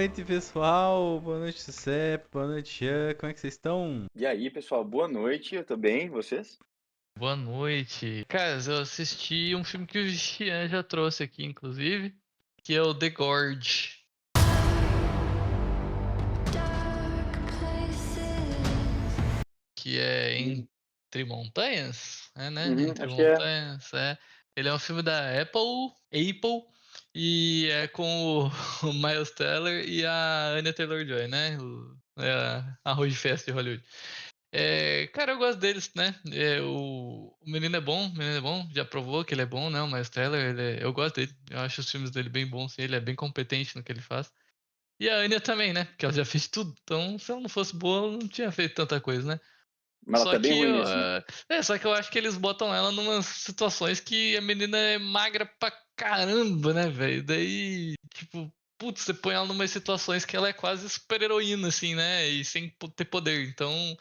noite, pessoal. Boa noite, Giuseppe. Boa noite, Jean. Como é que vocês estão? E aí, pessoal, boa noite, eu tô bem, vocês? Boa noite. Cara, eu assisti um filme que o Jean já trouxe aqui, inclusive, que é o The Gorge, que é Hum, Entre Montanhas, né? Entre acho que é. Montanhas, é. Ele é um filme da Apple, e é com o, o Miles Teller e a Anya Taylor-Joy, né? Arroz de festa de Hollywood. Cara, eu gosto deles, né? O menino é bom, já provou que ele é bom, né? O Miles Teller, eu gosto dele, eu acho os filmes dele bem bons, sim, ele é bem competente no que ele faz. E a Anya também, né? Porque ela já fez tudo, então se ela não fosse boa, ela não tinha feito tanta coisa, né? Mas ela Só tá bem que, ruim nesse, né? só que eu acho que eles botam ela numas situações que a menina é magra pra caramba, né, velho? Daí, tipo, putz, você põe ela numas situações que ela é quase super-heroína, assim, né? E sem ter poder, então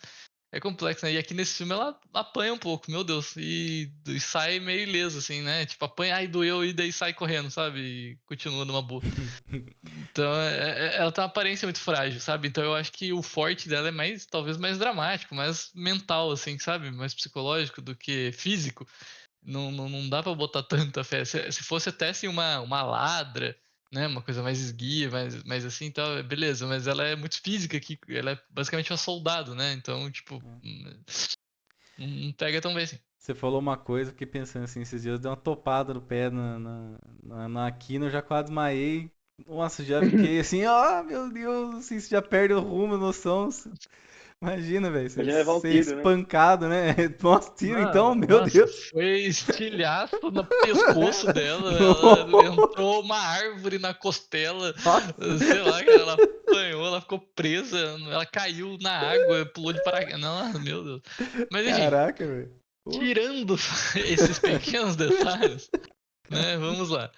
é complexo, né? E aqui nesse filme ela apanha um pouco, meu Deus. E sai meio ileso, assim, né? Tipo, apanha, ai, doeu, e daí sai correndo, sabe? E continua numa boa. Então, ela tem uma aparência muito frágil, sabe? Então eu acho que o forte dela é mais, talvez mais dramático, mais mental, assim, sabe? Mais psicológico do que físico. Não dá pra botar tanta fé. Se fosse até assim uma ladra, né? Uma coisa mais esguia, mais assim, então, beleza. Mas ela é muito física aqui. Ela é basicamente uma soldado, né? Então, tipo, não pega tão bem assim. Você falou uma coisa, fiquei pensando assim, esses dias eu dei uma topada no pé na quina, eu já quase desmaiei. Nossa, já fiquei assim, meu Deus, assim, você já perde o rumo, a noção. Imagina, velho, você Imagina levar um ser tiro, né? espancado, né? Nossa, tiro então, meu Nossa, Deus. foi estilhaço no pescoço dela. Ela Nossa. entrou uma árvore na costela. Sei lá, cara, ela apanhou, ela ficou presa. Ela caiu na água, pulou de paraquedas. Não, meu Deus. Mas enfim, Caraca, velho. Pô. tirando esses pequenos detalhes, né? Vamos lá.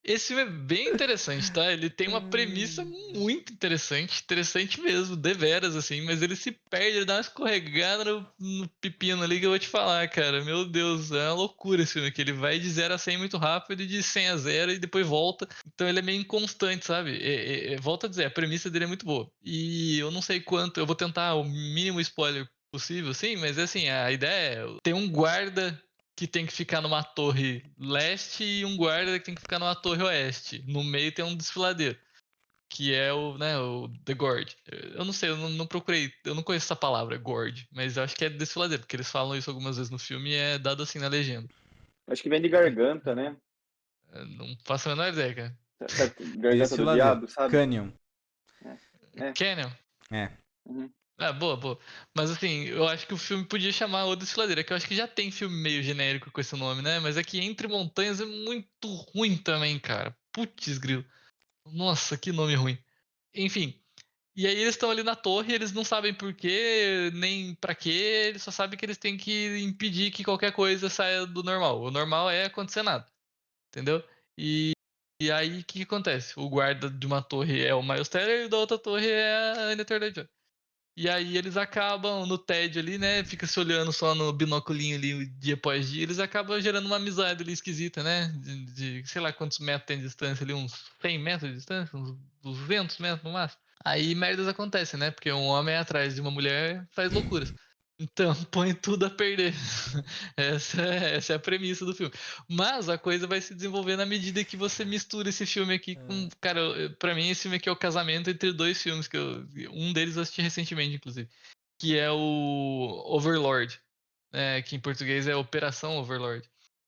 Esse filme é bem interessante, tá? Ele tem uma premissa muito interessante, interessante mesmo, deveras, assim, mas ele se perde, ele dá uma escorregada no pepino ali que eu vou te falar, cara. Meu Deus, é uma loucura esse filme, que ele vai de 0 a 100 muito rápido e de 100 a 0 e depois volta. Então ele é meio inconstante, sabe? Volto a dizer, a premissa dele é muito boa. E eu não sei quanto, eu vou tentar o mínimo spoiler possível, sim, mas assim, a ideia é, tem um guarda que tem que ficar numa torre leste e um guarda que tem que ficar numa torre oeste. No meio tem um desfiladeiro, que é o The Gorge. Eu não sei, eu não procurei, eu não conheço essa palavra, Gorge, mas eu acho que é desfiladeiro, porque eles falam isso algumas vezes no filme e é dado assim na legenda. Acho que vem de garganta, né? Eu não faço a menor ideia, cara. Certo, garganta do Desfiladeiro. diabo, sabe? Canyon. É, é. Canyon. É. Uhum. Ah, boa, boa. Mas assim, eu acho que o filme podia chamar O Desfiladeiro, é que eu acho que já tem filme meio genérico com esse nome, né? Mas é que Entre Montanhas é muito ruim também, cara. Putz, grilo. Nossa, que nome ruim. Enfim. E aí eles estão ali na torre, eles não sabem por quê, nem pra quê, eles só sabem que eles têm que impedir que qualquer coisa saia do normal. O normal é acontecer nada, entendeu? E, e aí o que acontece? O guarda de uma torre é o Miles Teller e da outra torre é a Anya Taylor-Joy. E aí eles acabam no TED ali, né? Fica se olhando só no binóculinho ali dia após dia. Eles acabam gerando uma amizade ali esquisita, né? De sei lá quantos metros tem de distância ali, uns 100 metros de distância, uns 200 metros no máximo. Aí merdas acontecem, né? Porque um homem atrás de uma mulher faz loucuras. Então põe tudo a perder. Essa é a premissa do filme. Mas a coisa vai se desenvolver na medida que você mistura esse filme aqui com. Cara, pra mim, esse filme aqui é o casamento entre dois filmes um deles eu assisti recentemente, inclusive. Que é o Overlord. Que em português é Operação Overlord.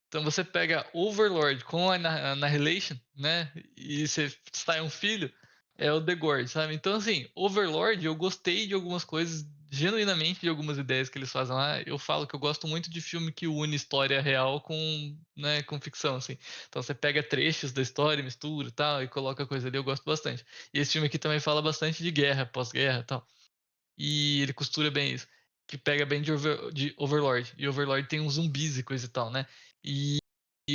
Então você pega Overlord com a Annihilation, né? E você sai um filho, é o The Gorge, sabe? Então, assim, Overlord, eu gostei de algumas coisas, genuinamente de algumas ideias que eles fazem lá. Eu falo que eu gosto muito de filme que une história real com ficção, assim. Então você pega trechos da história, mistura e tal, e coloca coisa ali, eu gosto bastante. E esse filme aqui também fala bastante de guerra, pós-guerra e tal. E ele costura bem isso. Que pega bem de Overlord. E Overlord tem uns zumbis e coisa e tal, né? E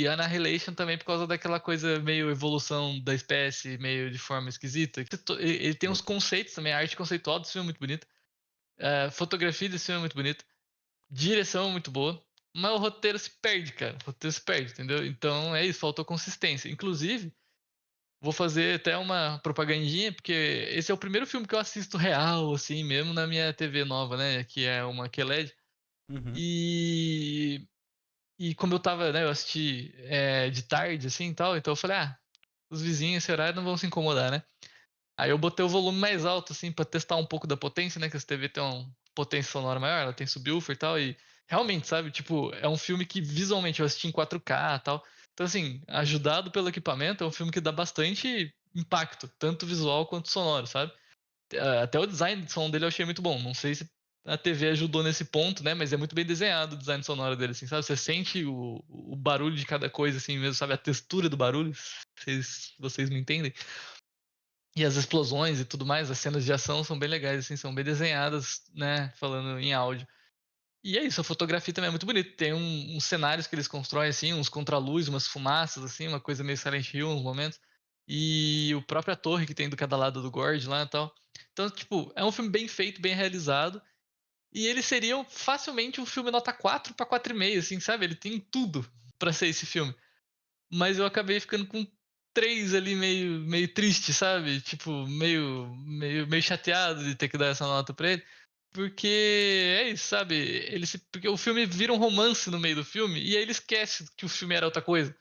Annihilation também por causa daquela coisa meio evolução da espécie, meio de forma esquisita. Ele tem uns conceitos também, a arte conceitual desse filme é muito bonita. A fotografia desse filme é muito bonita. Direção é muito boa. Mas o roteiro se perde, cara. O roteiro se perde, entendeu? Então é isso, faltou consistência. Inclusive, vou fazer até uma propagandinha, porque esse é o primeiro filme que eu assisto real, assim, mesmo na minha TV nova, né? Que é uma QLED. Uhum. E como eu tava, né? Eu assisti de tarde, assim e tal, então eu falei, os vizinhos esse horário não vão se incomodar, né? Aí eu botei o volume mais alto, assim, pra testar um pouco da potência, né? Que essa TV tem uma potência sonora maior, ela tem subwoofer e tal, e realmente, sabe? Tipo, é um filme que visualmente eu assisti em 4K e tal. Então, assim, ajudado pelo equipamento, é um filme que dá bastante impacto, tanto visual quanto sonoro, sabe? Até o design de som dele eu achei muito bom. Não sei se a TV ajudou nesse ponto, né? Mas é muito bem desenhado o design sonoro dele, assim, sabe? Você sente o barulho de cada coisa, assim mesmo, sabe? A textura do barulho. Vocês me entendem? E as explosões e tudo mais, as cenas de ação são bem legais, assim, são bem desenhadas, né? Falando em áudio. E é isso, a fotografia também é muito bonita. Tem uns cenários que eles constroem, assim, uns contraluz, umas fumaças, assim, uma coisa meio Silent Hill, uns momentos. E o própria torre que tem do cada lado do Gord lá e tal. Então, tipo, é um filme bem feito, bem realizado. E ele seria facilmente um filme nota 4 para 4,5, assim, sabe? Ele tem tudo pra ser esse filme. Mas eu acabei ficando com 3 ali meio triste, sabe? Tipo, meio chateado de ter que dar essa nota pra ele. Porque é isso, sabe? Porque o filme vira um romance no meio do filme e aí ele esquece que o filme era outra coisa.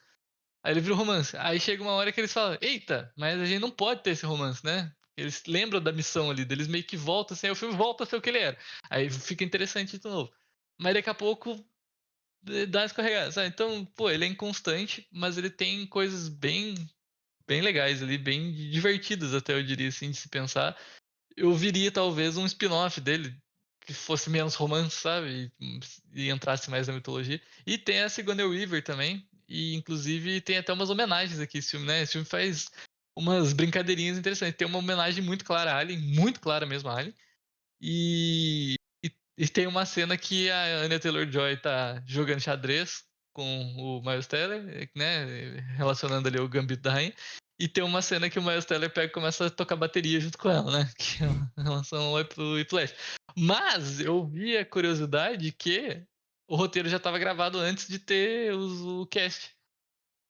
Aí ele vira um romance. Aí chega uma hora que eles falam: Eita, mas a gente não pode ter esse romance, né? Eles lembram da missão ali, deles meio que voltam assim, aí o filme volta a ser o que ele era. Aí fica interessante de novo. Mas daqui a pouco dá uma escorregada, sabe? Então, pô, ele é inconstante, mas ele tem coisas bem legais ali, bem divertidas até eu diria assim, de se pensar. Eu viria talvez um spin-off dele que fosse menos romance, sabe? E entrasse mais na mitologia. E tem a Sigourney Weaver também. E inclusive tem até umas homenagens aqui esse filme, né? Esse filme faz umas brincadeirinhas interessantes. Tem uma homenagem muito clara a Alien, muito clara mesmo a Alien. E tem uma cena que a Anya Taylor-Joy tá jogando xadrez com o Miles Teller, né? Relacionando ali o Gambito da Rainha. E tem uma cena que o Miles Teller pega e começa a tocar bateria junto com ela, né? Que é em relação ao Whiplash. Mas eu vi a curiosidade que o roteiro já estava gravado antes de ter o cast.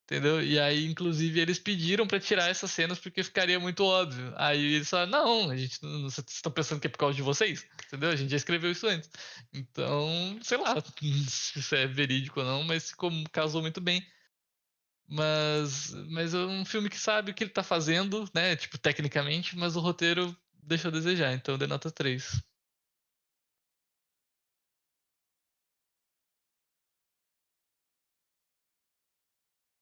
Entendeu? E aí, inclusive, eles pediram pra tirar essas cenas porque ficaria muito óbvio. Aí eles falaram, não, a gente vocês estão pensando que é por causa de vocês? Entendeu? A gente já escreveu isso antes. Então, sei lá se isso é verídico ou não, mas casou muito bem. Mas é um filme que sabe o que ele tá fazendo, né? Tipo, tecnicamente, mas o roteiro deixou a desejar, então eu dei nota 3.